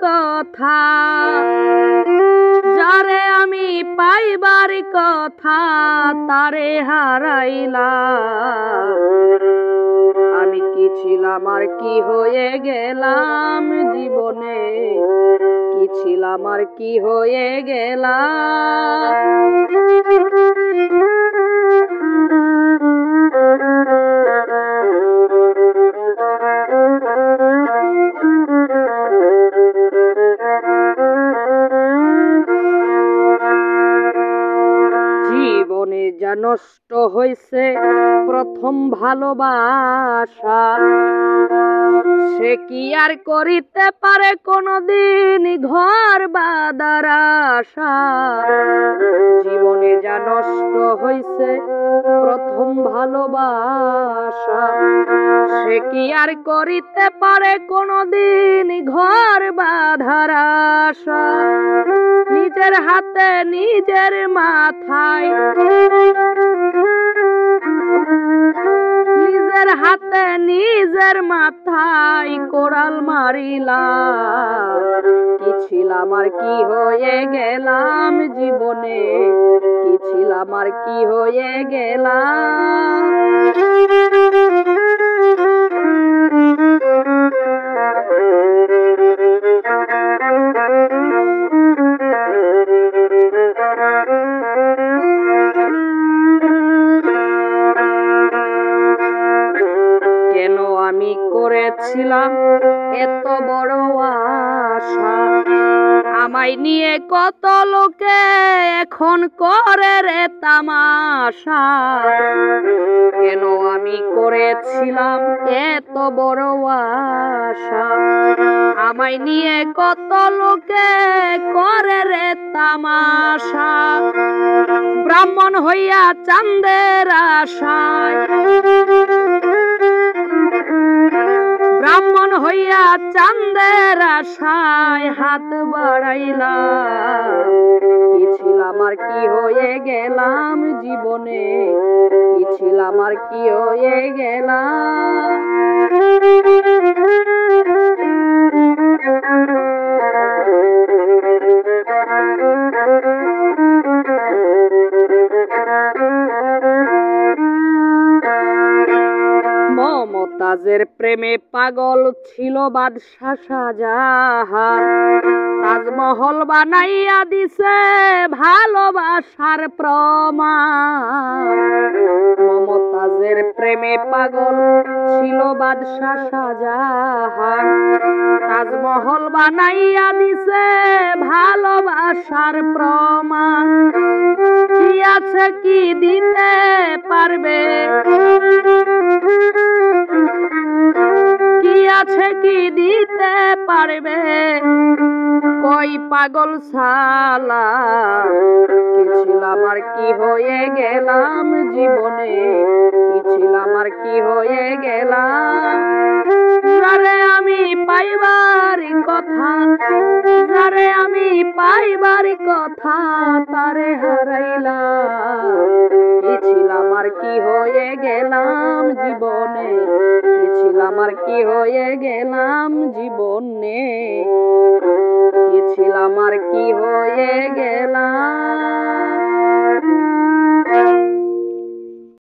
কথা, যারে আমি পাইবার কথা তারে হারাইলাম। আমি কি ছিলাম আর কি হয়ে গেলাম জীবনে, কি ছিলাম আর কি হয়ে গেলাম। জীবনে যা নষ্ট হইছে প্রথম ভালোবাসা, সে কি আর করিতে পারে কোনদিন ঘর বাঁধার আশা। জীবনে যা নষ্ট হইছে প্রথম ভালোবাসা, সে কি আর করিতে পারে কোনদিন ঘর বাঁধার আশা। নিজের হাতে নিজের মাথায়, নিজের হাতে নিজের মাথায় কোড়াল মারিলাম। কি ছিলাম আর কি হয়ে গেলাম জীবনে, কি ছিলাম আর কি হয়ে গেলাম। কেন আমি করেছিলাম এত বড় আশা, আমায় নিয়ে কত লোকে এখন করে রে তামাশা। কেন আমি করেছিলাম এত বড় আশা, আমায় নিয়ে কত লোকে করে রে তামাশা। ব্রাহ্মণ হইয়া চাঁদের আশায়, ব্রাহ্মণ হইয়া চাঁদের আশায় হাত বাড়াইলাম। কি ছিলাম আর কি হয়ে গেলাম জীবনে, কি ছিলাম আর কি হয়ে গেলাম। মমতাজের প্রেমে পাগল ছিল বাদশা শাহজাহান, তাজমহল বানাইয়া দিছে ভালোবাসার প্রমাণ। মমতাজের প্রেমে পাগল ছিল বাদশা শাহজাহান, তাজমহল বানাইয়া দিছে ভালোবাসার প্রমাণ। কি আছে কি দিতে পারবে, কি আছে কি দিতে পারবে কই পাগল শালা। কি ছিলাম আর কি হয়ে গেলাম জীবনে, কি ছিলাম আর কি হয়ে গেলাম। যারে আমি পাইবার কথা, যারে আমি পাইবার কথা তারে হারাইলাম। কি ছিলাম আর কি হয়ে গেলাম জীবনে, কি ছিলাম আর কি হয়ে গেলাম জীবনে, কি ছিলাম আর কি হয়ে গেলাম।